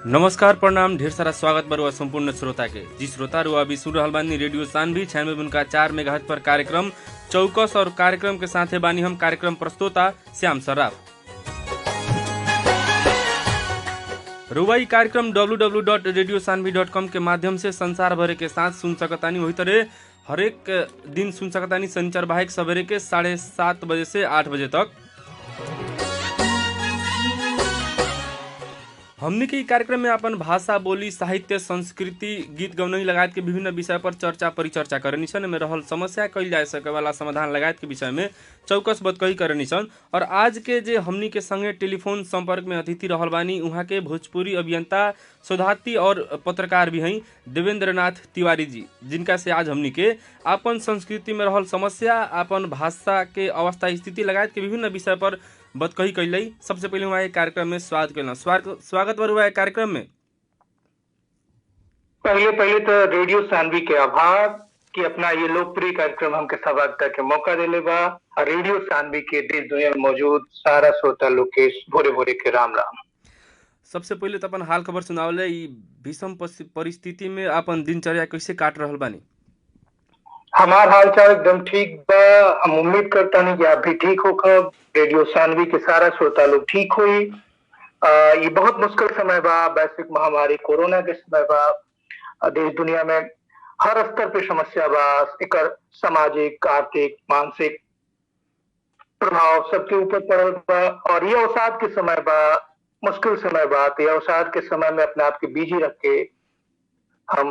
नमस्कार प्रणाम ढेर सारा स्वागत बरुआ संपूर्ण श्रोता के। जी श्रोता रुआ अभी सुन रहल बानी रेडियो सानवी 96.4 मेगाहर्ट्ज पर कार्यक्रम चौकस और कार्यक्रम के साथे बानी हम कार्यक्रम प्रस्तोता श्याम सराफ। रुआ ई कार्यक्रम www.radiosanvi.com के माध्यम से संसार भरे के साथ सुन सकतानी। वही तरह हरेक दिन सुन सकतानी शनिचर बाहेक सवेरे के 7:30 बजे से 8 बजे तक। हमने के कार्यक्रम में अपन भाषा, बोली, साहित्य, संस्कृति, गीत गौनई लगायत के विभिन्न विषय पर चर्चा परिचर्चा करनी सन। में रहल समस्या कल जा सके वाला समाधान लगायत के विषय में चौकस बतकही करनी सन। और आज के जे हमनी के संगे टेलीफोन संपर्क में अतिथि रहल बानी उहाँ के भोजपुरी अभियंता, शोधार्थी और पत्रकार भी हैं देवेंद्र नाथ तिवारी जी, जिनका से आज हमनी के अपन संस्कृति में रहल समस्या, अपन भाषा के अवस्था स्थिति लगायत के विभिन्न विषय पर बतकही कैलई। सबसे पहले हुआ कार्यक्रम में स्वागत बरुआ कार्यक्रम में। पहले तो रेडियो सानवी के आभार कि अपना ये लोकप्रिय कार्यक्रम हमके सहभागिता के मौका देले बा। और रेडियो सानवी के देश दुनिया में मौजूद सारा श्रोता लोग के भोरे भोरे के राम राम। सबसे पहले तो अपन हाल खबर सुनावले। ई भीषण परिस्थिति में अपन दिनचर्या कैसे काट रहल बानी? हमार हाल चाल एकदम ठीक बा। हम उम्मीद करता नहीं कि आप भी ठीक हो। कब रेडियो सानवी के सारा श्रोता लोग ठीक हुई। ये बहुत मुश्किल समय बा, वैश्विक महामारी कोरोना के समय बा। देश दुनिया में हर स्तर पे समस्या बा। एक सामाजिक, आर्थिक, मानसिक प्रभाव सबके ऊपर पड़ल बा। और ये अवसाद के समय बा, मुश्किल समय बा। तो ये अवसाद के समय में अपने आप के बिजी रख के हम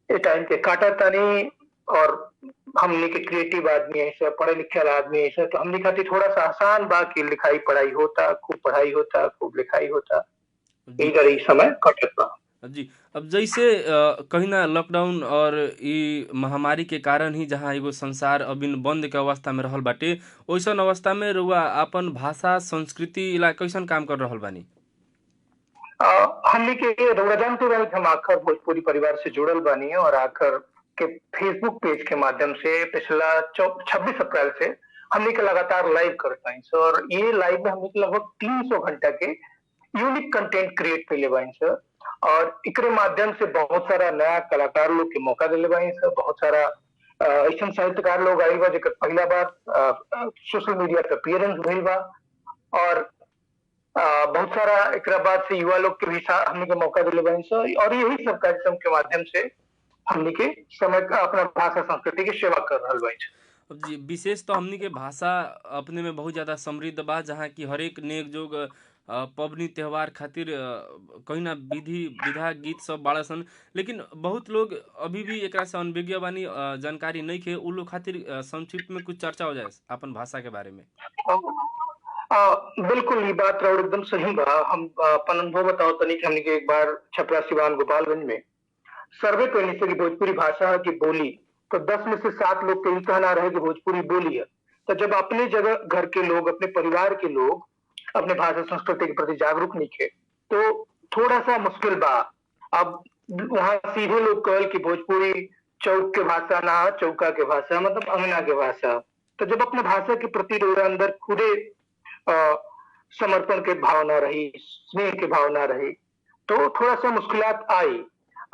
ये टाइम के काटा तानी। और हमने के क्रिएटिव आदमी है, पढ़े लिखे आदमी है, तो हमने खातिर थोड़ा सा आसान बा कि लिखाई पढ़ाई होता, खूब पढ़ाई होता, खूब लिखाई होता। इधर ही समय कटत बा जी। अब जैसे कहीं ना लॉकडाउन और ई महामारी के कारण ही जहाँ एगो संसार अभी बंद के अवस्था में रहल बाटे, वैसन अवस्था में रुआ अपन भाषा, संस्कृति ला कैसन काम कर रहल बानी? हमने के जानते बानी हम आखिर भोजपुरी परिवार से जुड़ल बानी और आखिर के फेसबुक पेज के माध्यम से पिछला 26 अप्रैल से हमने के लगातार लाइव करता है। और ये लाइव में हमने लगभग 300 घंटा के यूनिक कंटेंट क्रिएट कर ले बाइन सर। और इकरे माध्यम से बहुत सारा नया कलाकार लोग के मौका दिले बाइन सर। बहुत सारा ऐसा साहित्यकार लोग आई बा जेकर पहला बार सोशल मीडिया पे अपीयरेंस भइल बा। और बहुत सारा एक बाद से युवा लोग के भी हमने के मौका दिले बाइन सर। और यही सब कार्यक्रम के माध्यम से हमनी के समय का अपना भाषा संस्कृति की सेवा कर रहा बा। जी, विशेष तो हमनी के भाषा अपने में बहुत ज्यादा समृद्ध बा, जहाँ की हरेक नेक जोग पबनी त्योहार खातिर कहीं ना विधि विधा गीत सब बाड़ा सन। लेकिन बहुत लोग अभी भी एकरा से अनभिज्ञ बानी, जानकारी नहीं खे। उ लोग खातिर संक्षिप्त में कुछ चर्चा हो जाए अपन भाषा के बारे में। बिल्कुल ये बात राउर एकदम सही बा। हम अपन अनुभव बताओ तनी कि हमने के एक बार छपरा सिवान गोपालगंज में सर्वे करने से भोजपुरी भाषा की बोली, तो 10 में से 7 लोग के कहना रहे कि भोजपुरी बोली है। तो जब अपने जगह घर के लोग, अपने परिवार के लोग अपने भाषा संस्कृति के प्रति जागरूक नहीं थे तो थोड़ा सा मुश्किल बा। अब वहां सीधे लोग कहल कि भोजपुरी चौक के भाषा ना, चौका के भाषा मतलब अंगना के भाषा। तो जब अपने भाषा के प्रति अंदर खुदे समर्पण के भावना रही, स्नेह के भावना रही, तो थोड़ा सा मुश्किलात आई।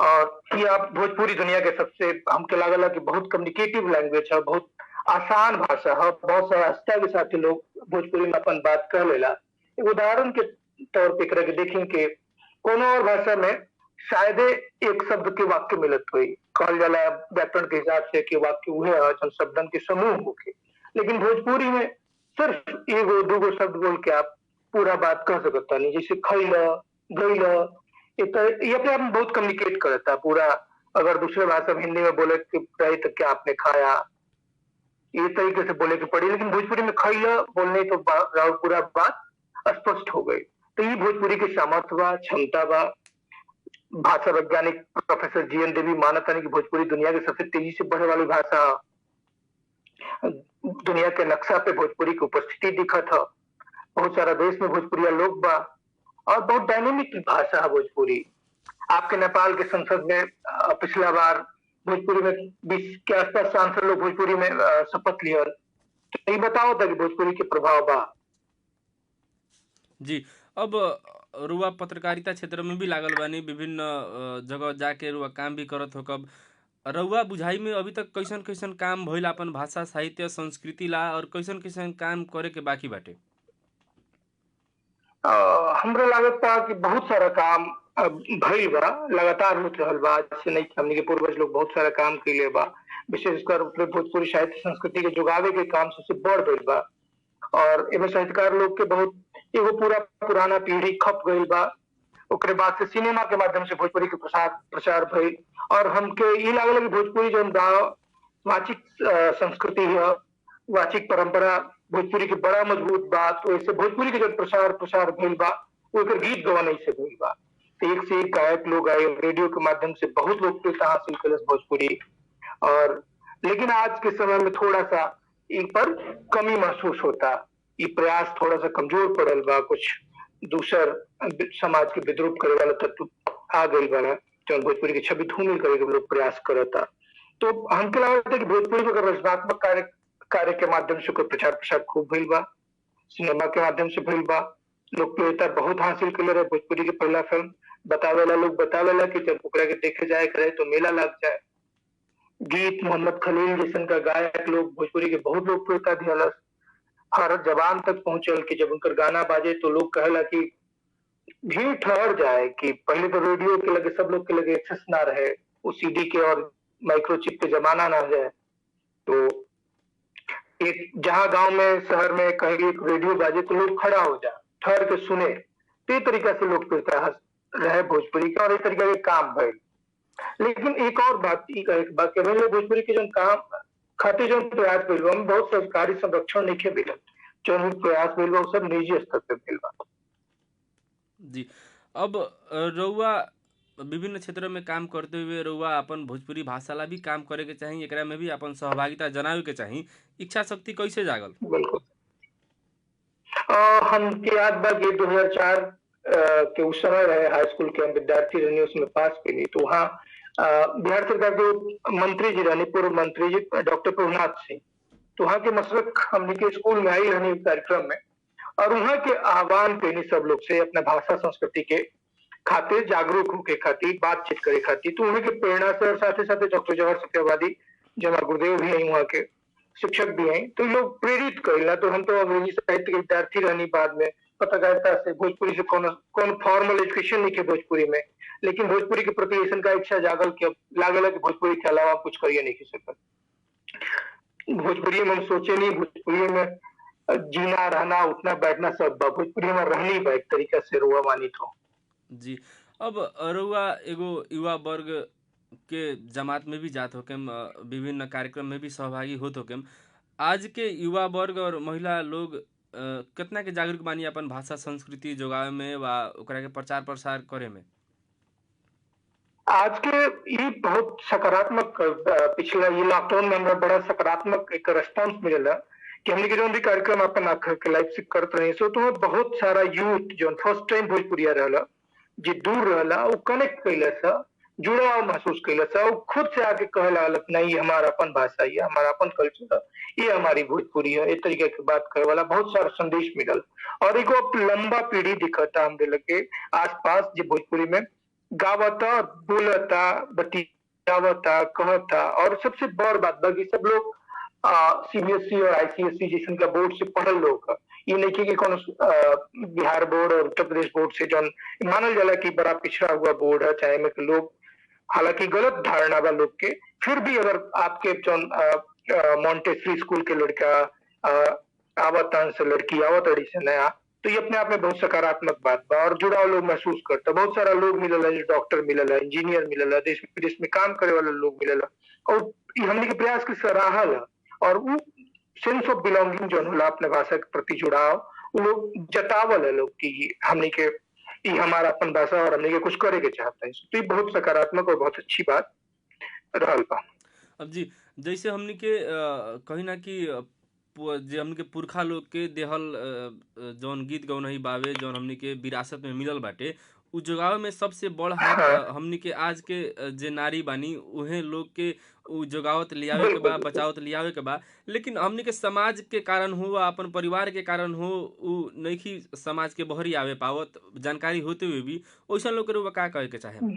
और ये आप भोजपुरी दुनिया के सबसे हमके लागला कि बहुत कम्युनिकेटिव लैंग्वेज है, बहुत आसान भाषा है, बहुत सहजता के साथ लोग भोजपुरी में अपन बात कर लेला। एक उदाहरण के तौर पे करके देखें कि कोनो और भाषा में शायद एक शब्द के वाक्य मिलत हुई, कहल जाला व्याकरण के हिसाब से कि वाक्य वह है जन शब्दन के समूह होके। लेकिन भोजपुरी में सिर्फ एगो दूगो शब्द बोल के आप पूरा बात कह सकता नहीं। जैसे खैला, गैला, ये अपने आप में बहुत कम्युनिकेट करता है पूरा। अगर दूसरे भाषा में हिंदी में बोले कि तो क्या आपने खाया, ये तरीके से बोले की पड़ी। लेकिन भोजपुरी में खैला बोलने तो पूरा बात स्पष्ट हो गई। तो ये भोजपुरी के सामर्थ्य बा, क्षमता बा। भाषा वैज्ञानिक प्रोफेसर जीएन देवी मानता नहीं कि भोजपुरी दुनिया के सबसे तेजी से बढ़ने वाली भाषा। दुनिया के नक्शा पे भोजपुरी की उपस्थिति दिखा था। बहुत सारा देश में भोजपुरिया लोग बा और बहुत डायनेमिक भाषा है भोजपुरी। आपके नेपाल के संसद में पिछला बार भोजपुरी में 20 के आसपास सांसद लोग भोजपुरी में शपथ लिया। तो ये बताओ था कि भोजपुरी के प्रभाव बा। जी, अब रुआ पत्रकारिता क्षेत्र में भी लागल बानी, विभिन्न जगह जाके रुआ काम भी करत हो कब। रउआ बुझाई में अभी तक कैसन कैसन काम भइल अपन भाषा साहित्य संस्कृति ला, और कैसन कैसन काम करे के बाकी बाटे? हमरे लागत बा कि बहुत सारा काम भइल बा, लगातार होत रहल बा। जैसे नहीं कि हमनी के पूर्वज लोग बहुत सारा काम कइले बा, विशेषकर अपने भोजपुरी साहित्य संस्कृति के जोगावे के काम सबसे बड़ भइल बा। और एमे साहित्यकार लोग के बहुत एगो पूरा पुराना पीढ़ी खप गइल बा। ओकरे बाद से सिनेमा के माध्यम से भोजपुरी के प्रसार प्रचार भइल, और हमके ई लागल कि भोजपुरी जौन बा वाचिक संस्कृति है, वाचिक परंपरा भोजपुरी के बड़ा मजबूत बा। तो ऐसे भोजपुरी के जो प्रसार प्रसार भइल बा वो एकर गीत गवनई से भइल बा। तो एक से एक गायक लोग आए, रेडियो के माध्यम से बहुत लोकप्रियता हासिल कलस भोजपुरी। और लेकिन आज के समय में थोड़ा सा इन पर कमी महसूस होता, ये प्रयास थोड़ा सा कमजोर पड़ल बा। कुछ दूसर समाज के विद्रूप करे वाला तत्व आ गइल बा, जो भोजपुरी की छवि धूमिल करे के लोग प्रयास करता। तो हमके लगता है कि भोजपुरी को अगर रचनात्मक कार्य के माध्यम से कोई प्रचार प्रसार खूब भइल बा, सिनेमा के माध्यम से भइल बा, लोकप्रियता बहुत हासिल कर रहे। भोजपुरी के पहला फिल्म बतावेला लोग बतावेला कि जब ओकरा के देखे जाए करे तो मेला लग जाए। गीत मोहम्मद खलील जैसन का गायक लोग भोजपुरी के बहुत लोकप्रियता दिहलस, हर जबान तक पहुंचल कि जब उनकर गाना बाजे तो लोग कहेला कि भीड़ ठहर जाए। कि पहले तो रेडियो के लगे सब लोग के लगे एक्सेस ना रहे, वो सीडी के और माइक्रोचिप के जमाना ना जाए। तो एक जहां गांव में शहर में कहीं एक रेडियो बाजे तो लोग खड़ा हो जाए, ठहर के सुने। तो ये तरीका से लोकप्रियता रहे भोजपुरी का, और इस तरीके के काम भइल। लेकिन एक और बात ई कहे के बा कि पहले भोजपुरी के जो काम खातिर जो प्रयास भइल बा, ओमे बहुत सरकारी संरक्षण नइखे मिलल। जो प्रयास भइल बा वो सब निजी स्तर पे भइल बा। जी। अब रउआ विभिन्न क्षेत्र में काम करते हुए रउआ अपन भोजपुरी भाषा ला भी काम करे के चाही, एकरा में भी अपन सहभागिता जनावे के चाही। इच्छा शक्ति कैसे जागल? बिल्कुल। हमके याद बा कि 2004 के उस समय रहे, हाई स्कूल के हम विद्यार्थी रहनी, उसमें पास भी नहीं। तो वहाँ बिहार सरकार के मंत्री जी रहनी, पूर्व मंत्री जी डॉक्टर प्रभुनाथ सिंह। तो वहाँ के मशरक हमने के स्कूल में आई रहनी कार्यक्रम में, और वहाँ के आह्वान पे सब लोग से अपना भाषा संस्कृति के खातिर जागरूक होके खातिर बातचीत करे खातिर। तो उन्हीं के प्रेरणा से और साथ ही साथ डॉक्टर जवाहर सत्यवादी जो हमारे गुरुदेव भी हैं, वहाँ के शिक्षक भी हैं, तो लोग प्रेरित करेला। तो हम तो अंग्रेजी साहित्य के विद्यार्थी रहनी, बाद में पत्रकारिता से भोजपुरी से कौन फॉर्मल एजुकेशन नहीं के भोजपुरी में, लेकिन भोजपुरी के प्रति ऐसा का इच्छा जागल के लागल कि भोजपुरी के अलावा कुछ करिए नहीं सकता। भोजपुरी में हम सोचे नहीं, भोजपुरी में जीना रहना उठना बैठना सब बा, भोजपुरी में रहनी बा एक तरीका से रुआ मानी तो। जी। अब रउआ एगो युवा वर्ग के जमात में भी जात होकेम, विभिन्न कार्यक्रम में भी सहभागी होत होकेम। आज के युवा वर्ग और महिला लोग कितना के जागरूक बानी अपन भाषा संस्कृति जोगावे में वा ओकरा के प्रचार प्रसार करे में? आज के ये बहुत सकारात्मक पिछला ये लॉकडाउन में हमें बड़ा सकारात्मक एक रिस्पांस मिलेला कि हमने के जो भी कार्यक्रम अपन आखिर के लाइव से करत रहे, सो तो बहुत सारा यूथ जो फर्स्ट टाइम भोजपुरिया रहला, जे दूर रहला, वो कनेक्ट कैला सा, जुड़ाव महसूस कैला सा, वो खुद से आके कहे लागल नहीं हमारा अपन भाषा है, हमारा अपन कल्चर है, ये हमारी भोजपुरी है। इस तरीके की बात करे वाला बहुत सारा संदेश मिलल। और एगो लंबा पीढ़ी दिखता हमके लगे आसपास जो भोजपुरी में गावता, बोलता, बतियावता, कहता। और सबसे बड़ बात बाकी सब लोग सीबीएसई और आईसीएसई जैसे का बोर्ड से पढ़ल लोग, ये नहीं कि कौन बिहार बोर्ड और उत्तर प्रदेश बोर्ड से जो मानल जाला कि बड़ा पिछड़ा हुआ बोर्ड है, चाहे में लोग, हालांकि गलत धारणा बा लोग के, फिर भी अगर आपके जो मॉन्टेसरी स्कूल के लड़का आवतान से लड़की आवतड़ी से नया, तो ये अपने आप में बहुत सकारात्मक बात बा। और जुड़ाव लोग महसूस करता, बहुत सारा लोग मिलला, डॉक्टर मिलला, इंजीनियर मिलला, देश विदेश में काम करे वाला लोग मिलला, और हमने के प्रयास की सराहना और वो सेंस ऑफ बिलोंगिंग जो होला अपने भाषा के प्रति जुड़ाव वो लोग जतावल है लोग कि हमने के ये हमारा अपन भाषा और हमने के कुछ करे के चाहता है। तो ये बहुत सकारात्मक और बहुत अच्छी बात रहल बा। अब जी, जैसे हमनी के कहीं ना कि जे हमनी के पुरखा लोग के देहल जौन गीत गौनही बावे, जौन हमनी के विरासत में मिलल बाटे, उ जोगावे में सबसे बड़ हाथ हाँ हमनी के आज के जे नारी बानी उहे लोग के उ जोगावत लियावे के बिल्कुल बा, बिल्कुल बचावत लियावे के बा। लेकिन हमनी के समाज के कारण हो या अपन परिवार के कारण हो उ नइखी समाज के बहरी आवे पावत, जानकारी होते हुए भी ओइसन लोग के रउआ का कहे के चाहेम?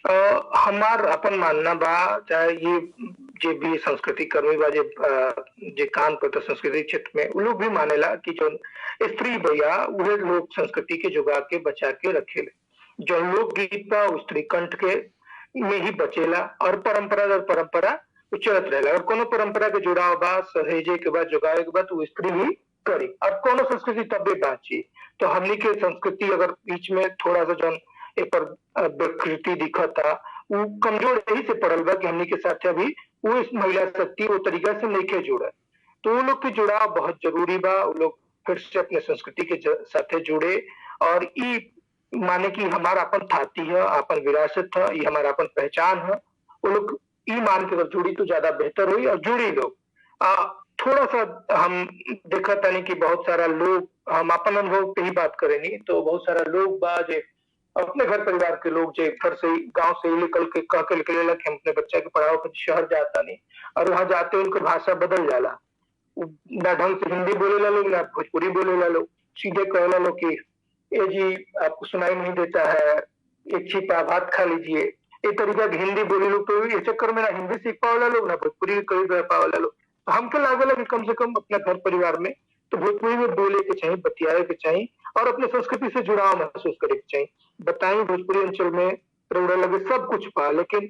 अ, हमार अपन मानना बा चाहे ये जे भी संस्कृति कर्मी बा जे काम करता संस्कृति क्षेत्र में उ लोग भी मानेला कि जो स्त्री भैया उहे लोग संस्कृति के जुगा के बचा के रखेले। जो लोकगीत बा उ स्त्री कंठ के में ही बचेला और परंपरा दर परंपरा उ चलत रहेला। अगर कोनो परंपरा के जुड़ाव बा सहेजे के बाद जुगावे के बाद उ स्त्री ही करी। अब कोनो संस्कृति तबे बाची। तो हमनी के संस्कृति अगर बीच में थोड़ा सा जौन एपर विकृति दिखता उ कमजोर यही से पड़ल बा कि हमनी के साथ अभी वो इस महिला शक्ति वो तरीका से नइखे जुड़ल। तो वो लोग के जुड़ाव बहुत जरूरी बा। वो लोग फिर से अपने संस्कृति के साथे जुड़े और ई माने कि हमारा अपन थाती है, अपन विरासत है, ये हमारा अपन पहचान है। वो लोग ई मान के अगर जुड़ी तो ज्यादा बेहतर हुई और जुड़ी लोग। थोड़ा सा हम देखा तानी कि बहुत सारा लोग हम अपन अनुभव पे ही बात करेनी तो बहुत सारा लोग बा जे अपने घर परिवार के लोग जो घर से गांव से ही निकल के कह के निकलेला कि हम अपने बच्चा के पढ़ाओ के शहर जाता नहीं और वहां जाते उनकी भाषा बदल जाला। ना ढंग से हिंदी बोलेला लोग ना भोजपुरी बोलेला लोग। सीधे कहेला लोग कि ए जी आपको सुनाई नहीं देता है, एक छिपा भात खा लीजिए। ये तरीका की हिंदी बोले लोग तो इस चक्कर में ना हिंदी सीख पावला लोग ना भोजपुरी कभी रह पावला लोग। तो हमको लागेला कि कम से कम अपने घर परिवार में तो भोजपुरी में बोले के चाहिए, बतियाए के चाहिए और अपने संस्कृति से जुड़ाव महसूस करे के चाहिए। बताई भोजपुरी अंचल में रउरा लगे सब कुछ बा लेकिन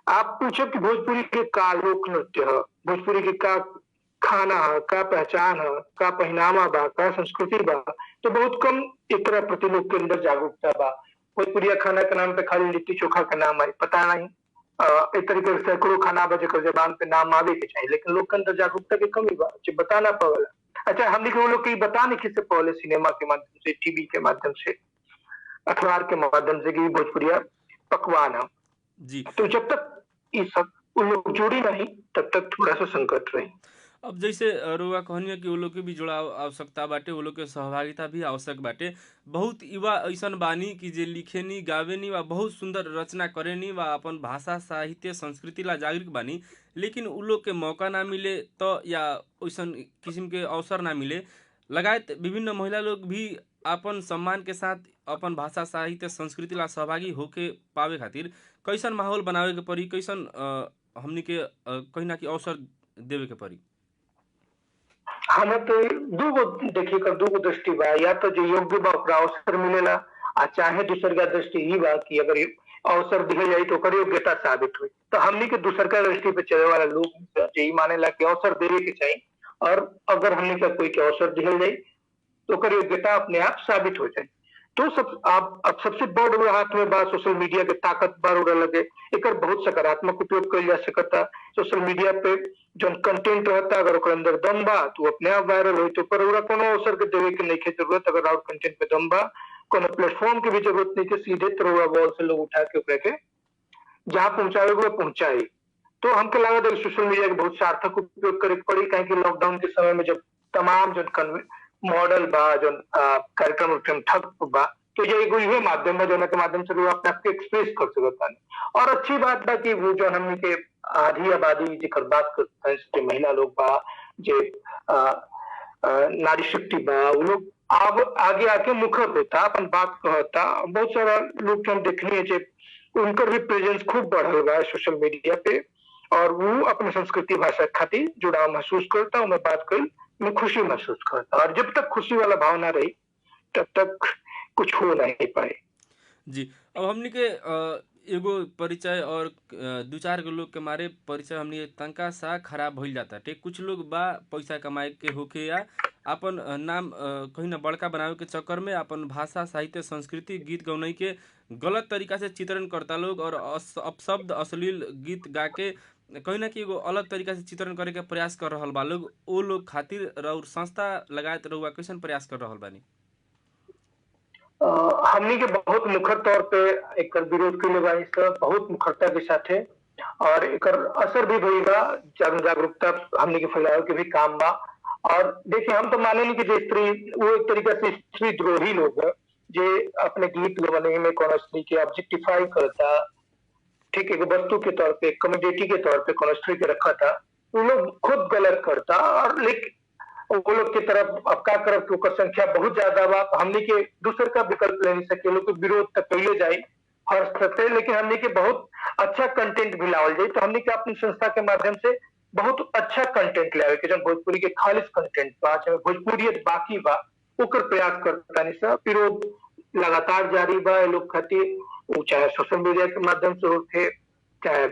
आप पूछो कि भोजपुरी के का लोक नृत्य है, भोजपुरी के का खाना है, का पहचान है, का पहनावा बा, का संस्कृति बा, तो बहुत कम एकरा प्रति लोग के अंदर जागरूकता बा। भोजपुरिया खाना के नाम पे खाली लिट्टी चोखा का नाम आई पता नहीं। एक तरीके से सैकड़ों खाना बा जेकर जबान पे नाम आवे के चाहिए लेकिन लोग के अंदर जागरूकता की कमी बा जो बता ना पावला। अच्छा हमने के वो लोग के बता नहीं किससे पहले सिनेमा के माध्यम से, टीवी के माध्यम से, अखबार के माध्यम से कि भोजपुरिया पकवान है। जी। तो जब तक ये सब उन लोग जुड़ी नहीं तब तक थोड़ा सा संकट रही। अब जैसे रउआ कहनिया कि वो लोग के भी जुड़ाव आवश्यकता बाटे, वो लोग के सहभागिता भी आवश्यक बाटे। बहुत युवा ऐसन बानी कि जे लिखेनी, गावेनी वा बहुत सुंदर रचना करेनी वा अपन भाषा, साहित्य, संस्कृति ला जागरूक बानी, लेकिन उ लोग के मौका ना मिले तो या ऐसन किस्म के अवसर ना मिले। लगायत विभिन्न महिला लोग भी अपन सम्मान के साथ अपन भाषा, साहित्य, संस्कृति ला सहभागी होके पावे खातिर कैसन माहौल बनावे के पड़ी, कैसन हमनी के कहीं ना कहीं अवसर देवे के पड़ी? हमें तो दूगो देखिए कर दूगो दृष्टि बा। या तो जो योग्य बा ओकरा अवसर मिलेला आ चाहे दूसर का दृष्टि ही बा कि अगर ये अवसर दिए जाए तो ओकर योग्यता साबित हुई। तो हमनी के दूसर का दृष्टि पे चले वाला लोग यही मानेला कि अवसर देवे के चाहिए और अगर हमनी का कोई के अवसर दिया जाए तो ओकर योग्यता अपने आप साबित हो जाए। तो सब आप अब सबसे बड़ हाथ में बा सोशल मीडिया के ताकत बार लगे एकर बहुत सकारात्मक उपयोग कइल जा सकता। सोशल मीडिया पे जो कंटेंट रहता अगर ओकर अंदर दम बा तो अपने आप वायरल होई। तो पर कोनो अवसर के देवे के नहीं जरूरत। अगर और कंटेंट पे दम बा कोनो प्लेटफॉर्म की भी जरूरत नहीं के सीधे तरह बॉल से लोग उठा के ओकरा के जहाँ पहुंचावे को पहुंचाई। तो हमके लागत है सोशल मीडिया के बहुत सार्थक उपयोग करे पड़ी काहे कि लॉकडाउन के समय में जब तमाम जो मॉडल बा जो कार्यक्रम ठप बा तो ये एगो इहे माध्यम है जो के माध्यम से लोग अपने आप के एक्सप्रेस कर सकता है। और अच्छी बात बा कि वो जो हमनी के आधी आबादी जेकर बात करता है जो महिला लोग बा जे नारी शक्ति बा वो लोग अब आगे आके मुखर होता अपन बात कहता। बहुत सारा लोग हम देखनी है जे उनकर भी प्रेजेंस खूब बढ़ल बा सोशल मीडिया पे और वो अपने संस्कृति भाषा खातिर जुड़ाव महसूस करता। उन्हें बात कर में खुशी महसूस करता और जब तक खुशी वाला भावना रही तब तक कुछ हो नहीं पाए। जी। अब हमनी के एगो परिचय और दू चार गो लोग के मारे परिचय हमनी के तनका सा खराब भइल जाता। ठीक कुछ लोग बा पैसा कमाए के होके या अपन नाम कहीं ना बड़का बनावे के चक्कर में अपन भाषा, साहित्य, संस्कृति, गीत गौनई के गलत तरीका से चित्रण करता लोग और अपशब्द अश्लील गीत गा के कहीं ना कहीं एगो अलग तरीका से चित्रण करे के प्रयास कर रहल बा लोग। ओ लोग खातिर और संस्था लगायत रहुआ कैसन प्रयास कर रहल बानी? हमनी के बहुत मुखर तौर पे एक विरोध के लिए बहुत मुखरता के साथ है और एक असर भी भइला जागरूकता हमनी के फैलावे के भी काम बा। और देखिए हम तो माने नहीं कि स्त्री वो एक तरीके से स्त्री द्रोही लोग है जे अपने गीत गवने में कोनो स्त्री के ऑब्जेक्टिफाई करता, ठीक है, वस्तु के तौर पे कमोडिटी के तौर पे कोनो स्त्री के रखा था, वो लोग खुद गलत करता। और लेकिन वो लोग की तरफ अब का करब कि ओकर संख्या बहुत ज्यादा बा, तो हमनी के दूसर का विकल्प ले नहीं सके, लोग के विरोध तक कैले जाए हर स्तर से। लेकिन हमनी के बहुत अच्छा कंटेंट भी लावल जाए, तो हमनी के अपनी संस्था के माध्यम से बहुत अच्छा कंटेंट लावे के, जन भोजपुरी के खालिश कंटेंट बा, चाहे भोजपुरियत बाकी बा, ओकर प्रयास करता नहीं सा। विरोध लगातार जारी बा ये लोग खातिर, वो चाहे सोशल मीडिया के माध्यम से होके, चाहे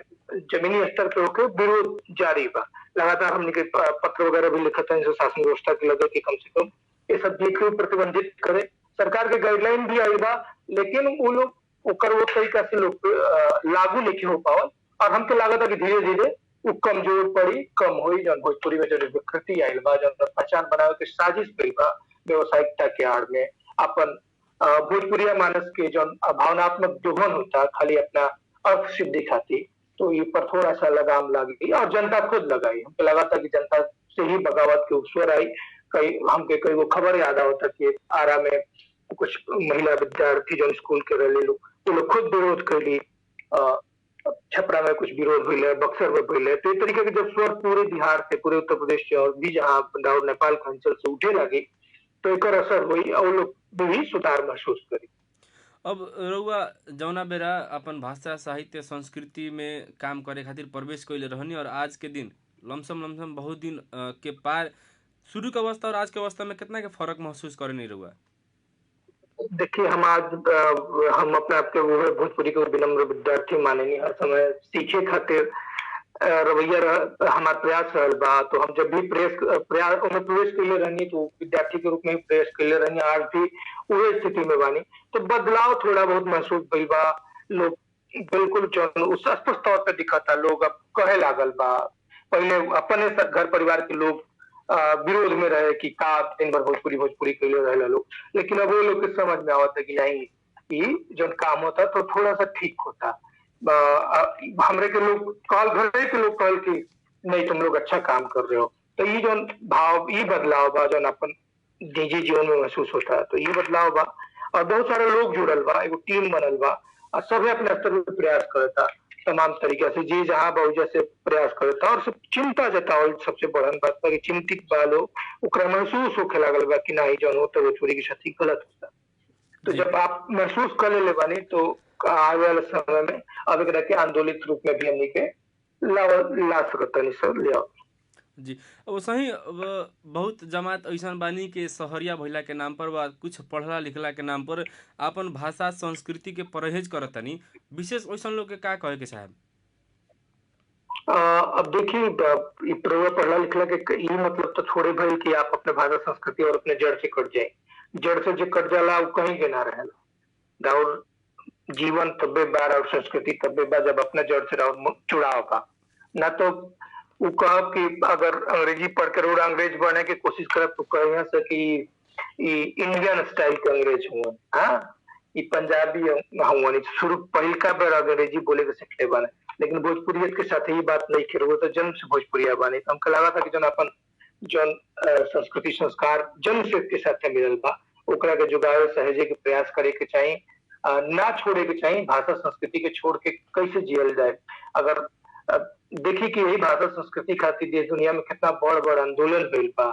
जमीनी स्तर पे होके, विरोध जारी बा। लगातार हमने के पत्र वगैरह भी लिखत है शासन व्यवस्था के लगे कि कम से कम ये सब चीज को प्रतिबंधित करे। सरकार के गाइडलाइन भी आई बा, लेकिन वो लोग ओकर वो तरीका से लोग लागू नहीं हो पावल। और हमके लागत है कि धीरे धीरे वो कमजोर पड़ी, कम हुई। जन भोजपुरी में जो विकृति आयल बा, जन पहचान बनावे के साजिश कई बा व्यवसायिकता के आड़ में, अपन भोजपुरिया मानस के जो भावनात्मक दोहन होता खाली अपना अर्थ सिद्धि खाती, तो ये पर थोड़ा सा लगाम लगी और जनता खुद लगाई। हमको लगा था कि जनता से ही बगावत के स्वर आई। कई हमके कई वो खबर याद होता कि आरा में कुछ महिला विद्यार्थी जो स्कूल के रहे लोग, वो लोग खुद विरोध कैली, छपरा में कुछ विरोध हुई, बक्सर में हुई। तो इस तरीके के जब स्वर पूरे बिहार से, पूरे उत्तर प्रदेश से और भी जहाँ और नेपाल के अंचल से उठे लगे, तो एक असर हुई और लोग भी सुधार महसूस करी। अब रउआ जौना बेरा अपन भाषा साहित्य संस्कृति में काम करे खातिर प्रवेश कैले रहनी और आज के दिन लमसम बहुत दिन के पार, शुरू के अवस्था और आज के अवस्था में कितना के फर्क महसूस करे नहीं रहुआ? देखिए, हम अपने आप के भोजपुरी के विनम्र विद्यार्थी माने नहीं, हर समय सीखे खातिर रवैया हमारा प्रयास रहल बा। तो हम जब भी प्रयास में प्रवेश कैले रहनी, तो विद्यार्थी के रूप में प्रयास कैले रहनी, आज भी वही स्थिति में बानी। तो बदलाव थोड़ा बहुत महसूस भइल बा। लोग बिल्कुल जो स्पष्ट तौर पे दिखा था, लोग अब कहे लागल बा। पहले अपने घर परिवार के लोग विरोध में रहे कि का दिन भर भोजपुरी भोजपुरी कैले रहे लोग, लेकिन अब वो लोग के समझ में आवत है कि नहीं, ये जो काम होता तो थोड़ा सा ठीक होता। हमरे के लोग कॉल घरे के लोग कॉल की नहीं, तुम लोग अच्छा काम कर रहे हो। तो ये जो भाव, ये बदलाव बा जो अपन निजी जीवन में महसूस होता है, तो ये बदलाव बा। और बहुत सारे लोग जुड़ल बा, एगो टीम बनल बा और सभी अपने स्तर पर प्रयास करता तमाम तरीके से, जी जहाँ बहुजा से प्रयास करता और सब चिंता जतावल। सबसे बड़न बात बा कि चिंतित बा लोग, ओकरा महसूस होखे लागल बा कि नहीं जो होता भोजपुरी की क्षति गलत होता। तो जब आप महसूस कर ले बानी, तो आने वाले समय में अब एक के आंदोलित रूप में भी हमनी के ला सकता नहीं सर ले आओ। जी, अब सही बहुत जमात ऐसा बानी के शहरिया भइला के नाम पर वा कुछ पढ़ला लिखला के नाम पर अपन भाषा संस्कृति के परहेज करतनी, विशेष ऐसा लोग के का कहे के साहब? अब देखिए, पढ़ला लिखला के ये मतलब तो थोड़े भाई कि आप अपने भाषा संस्कृति और अपने जड़ से कट जाए। जड़ से जो कट जाला वो कहीं के ना रहेला। और जीवन तब्बे बार और संस्कृति तब्बे बा जब अपने जड़ से जुड़ाव बा। ना तो वो कहा कि अगर अंग्रेजी पढ़ के रोड अंग्रेज बने की कोशिश करे तो कहे से कि इंडियन स्टाइल के अंग्रेज हुआ, हाँ, ये पंजाबी हुआ। शुरू पहल का बार अंग्रेजी बोले के सीखले बने, लेकिन भोजपुरियत के साथ ही बात नहीं खेल, तो जन्म से भोजपुरिया बने। तो हमको लगा था कि जन अपन जन संस्कृति संस्कार जन्म से के साथ मिलल बा, ओकरा के जुगावे सहेजे के प्रयास करे के चाहिए, ना छोड़े के चाहिए। भाषा संस्कृति के छोड़ के कैसे जियल जाए? अगर देखिए कि यही भाषा संस्कृति खातिर देश दुनिया में कितना बड़ आंदोलन भइल बा।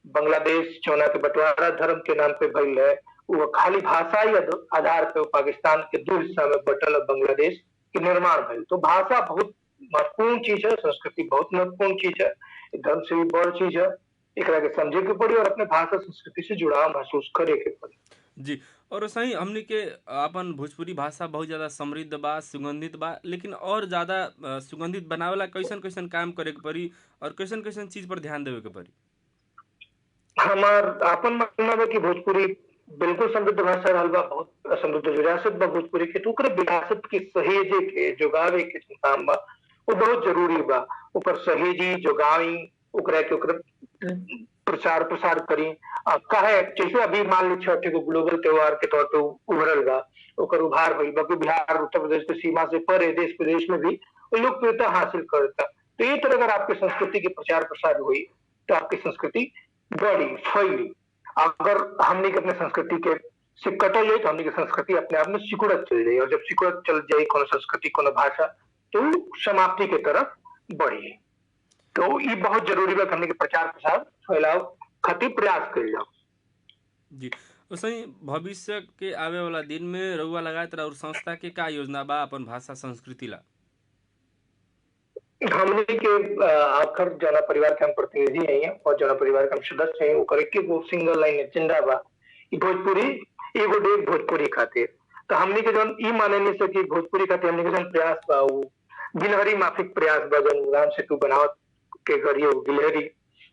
बांग्लादेश चौना के बंटवारा धर्म के नाम पे भइल है, वो खाली भाषाई आधार पे पाकिस्तान के दो हिस्सा में बटल बांग्लादेश के निर्माण भइल। तो भाषा बहुत महत्वपूर्ण चीज है, संस्कृति बहुत महत्वपूर्ण चीज है, धर्म से भी बड़ चीज है। एकरा के समझे के पड़ी और अपने भाषा संस्कृति से जुड़ाव महसूस करे के पड़ी। जी, और सही हमने के अपन भोजपुरी भाषा बहुत ज़्यादा समृद्ध बा, सुगंधित बा, लेकिन और ज़्यादा सुगंधित बनावेला कैसन कैसन काम करे के पड़ी और कैसन कैसन चीज पर ध्यान देवे के पड़ी? हमार अपन मानना है कि भोजपुरी बिल्कुल समृद्ध भाषा रहल बा, बहुत समृद्ध विरासत बा भोजपुरी के। तो ओकरे विरासत के सहेजे के जोगावे के काम बा, वो बहुत जरूरी बा। ओकर सहेजी जोगावी, ओकरा के ओकर प्रचार प्रसार करी। काहे जैसे अभी मान ली छठ एगो ग्लोबल त्योहार के तौर पे उभरल बा, ओकर उभार भइल बा कि बिहार उत्तर प्रदेश के सीमा से परे देश विदेश में भी लोकप्रियता हासिल करता। तो ये तरह अगर आपकी संस्कृति के प्रचार प्रसार हुई तो आपकी संस्कृति बड़ी फैली। अगर हमने अपने संस्कृति के से कटल जाए तो हमनी के संस्कृति अपने आप में सिकुड़त चल जाए, और जब सिकुड़त चल जाए कोनो संस्कृति कोनो भाषा तो समाप्ति के तरफ बढ़ी। तो ये बहुत जरूरी बा हमनी के प्रचार प्रसार फैलाव खातिर प्रयास कइल जाओ। जी उसही भविष्य के आवे वाला दिन में रउआ लगायत और संस्था के का योजना बा अपन भाषा संस्कृति ला? हमने के आखिर जना परिवार के हम प्रतिनिधि हैं और जना परिवार के हम सदस्य हैं, ओकर एक वो सिंगल लाइन एजेंडा बा कि भोजपुरी एगो डेग भोजपुरी खातिर। तो हमने के जौन ई माने नहीं सकी भोजपुरी खातिर हमने के जौन प्रयास बा वो गिलहरी माफिक प्रयास बा, जौन राम सेतु बनावत के जरिए गिलहरी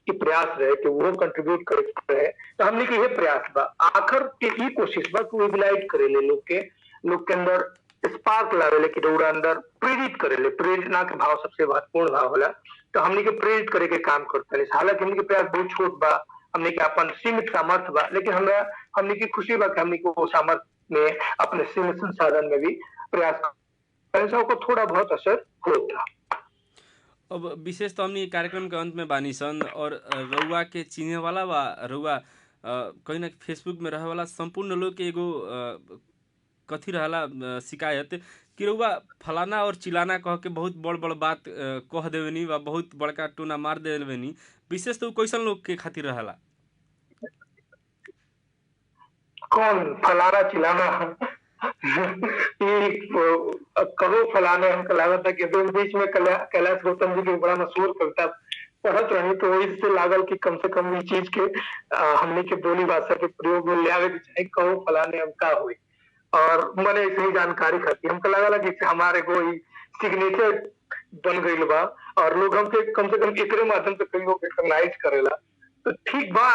की प्रयास रहे कि वो कंट्रीब्यूट करे रहे। तो हमने के ये प्रयास बा आखिर के ई कोशिश बा कि वो इग्नाइट करे ले लोग के अंदर स्पार्क लावेले कि रउरा अंदर प्रेरित करेले। प्रेरणा के भाव सबसे महत्वपूर्ण भाव होला, तो हमने के प्रेरित करे के काम करते हैं। हालांकि हमने के प्रयास बहुत छोट बा, हमने के अपन सीमित सामर्थ्य बा, लेकिन हमने की खुशी बा कि हमने को वो सामर्थ्य में अपने सीमित संसाधन में भी प्रयास ऐसा को थोड़ा बहुत असर होता। अब विशेष तो हमने कार्यक्रम के अंत में बानी सन और रउआ के चिन्हे वाला बा रउआ कहीं ना फेसबुक में रहे वाला संपूर्ण लोग के एगो कथी रहला शिकायत कि रउआ फलाना और चिलाना कह के बहुत बड़ बड़ बात कह देवेनी व बहुत बड़का टोना मार देवेनी, विशेष तो कैसन लोग के खातिर रहला? कौन फलाना चिलाना कहो फलाने हमको लागत था कि बीच में कैलाश गौतम जी की बड़ा मशहूर कविता पढ़त रही, तो इससे लागल कि कम से कम ये चीज के हमने के बोली भाषा के प्रयोग में ले आवे के चाहिए, कहो फलाने हम का हुई। और मैंने ऐसे ही जानकारी खाती हमको लगा कि हमारे को सिग्नेचर बन गई बा और लोग हमके कम से कम एकरे माध्यम से कई लोग रिकॉग्नाइज करेला। तो ठीक बा,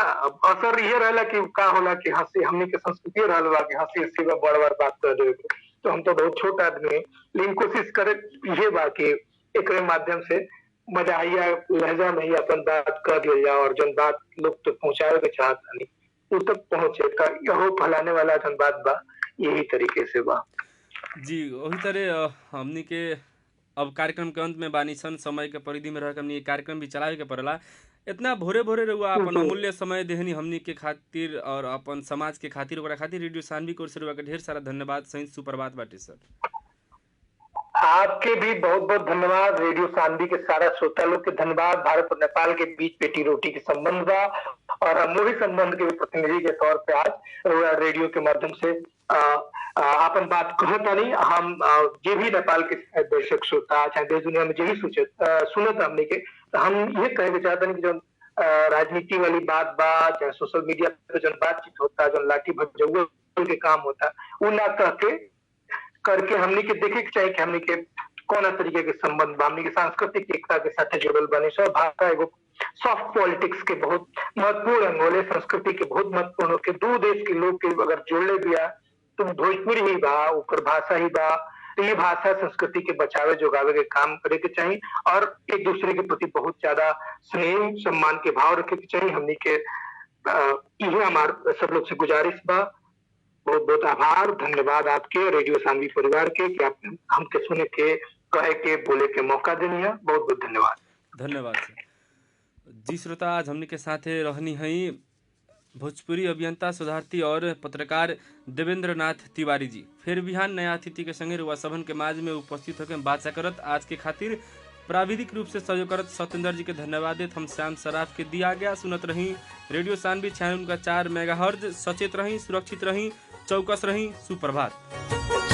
असर ये रहला कि का होला कि हंसी हमने के संस्कृति रहल बा कि हंसी हंसी में बड़ बड़ बात कर देवे। तो हम तो बहुत छोट आदमी है, लेकिन कोशिश करे ये बा कि एकरे माध्यम से मजाहिया लहजा में ही अपन बात कर दिया जाए और जन बात लोग तक पहुंचावे के चाहत नहीं वो तक पहुंचे। यहो फैलाने वाला जन बात बा यही तरीके से बा। जी वही तरह हमनी के अब कार्यक्रम के अंत में बानी सन, समय के परिधि में रह हमनी कार्यक्रम भी चलावे के पड़ला। इतना भोरे भोरे रहुआ अपन अमूल्य समय देहनी हमनी के खातिर और अपन समाज के खातिर ओकरा खातिर रेडियो सानवी कोर से रहुआ के ढेर सारा धन्यवाद। सही सुप्रभात बाटे सर। आपके भी बहुत बहुत धन्यवाद। रेडियो सानवी के सारा श्रोता लोग के धन्यवाद। भारत और नेपाल के बीच बेटी रोटी के संबंध बा और हम वही संबंध के प्रतिनिधि के तौर पे आज रेडियो के माध्यम से अपन बात कहता नहीं। हम जे भी नेपाल के दर्शक श्रोता चाहे देश दुनिया में जो भी सुनत हमने के, तो हम ये कहना चाहते हैं कि जो राजनीति वाली बात बा चाहे सोशल मीडिया पे जो बातचीत होता जो लाठी भजौल के काम होता वो ना कह के करके हमने के देखे के चाहिए कि हमने के कौन तरीके के संबंध बा, हमने के सांस्कृतिक एकता के साथ जुड़ल बने। सब भाषा एगो सॉफ्ट पॉलिटिक्स के बहुत महत्वपूर्ण अंग होले, संस्कृति के बहुत महत्वपूर्ण हो के दो देश के लोग के अगर जोड़ले भी आ तो भोजपुरी ही बा, ऊपर भाषा ही बा। तो ये भाषा संस्कृति के बचावे जोगावे के काम करे के चाहिए और एक दूसरे के प्रति बहुत ज्यादा स्नेह सम्मान के भाव रखे के चाहिए। हमने के ये हमारे सब लोग से गुजारिश बा। बहुत बहुत आभार, धन्यवाद आपके रेडियो सानवी परिवार के कि आप हमके सुने के कहे के बोले के मौका देनी है। बहुत बहुत धन्यवाद। धन्यवाद सर। जी श्रोता, आज हमने के साथ रहनी है भोजपुरी अभियंता शोधार्थी और पत्रकार देवेंद्र नाथ तिवारी जी। फिर बिहान नया अतिथि के संगे रुआ सभन के माज में उपस्थित होकर बात करत आज के खातिर प्राविधिक रूप से सहयोग करत सत्येंद्र जी के धन्यवाद देत हम श्याम सराफ के दिया गया। सुनत रही रेडियो सानवी 96.4 मेगाहर्ट्ज। सचेत रही, सुरक्षित रही, चौकस रही। सुप्रभात।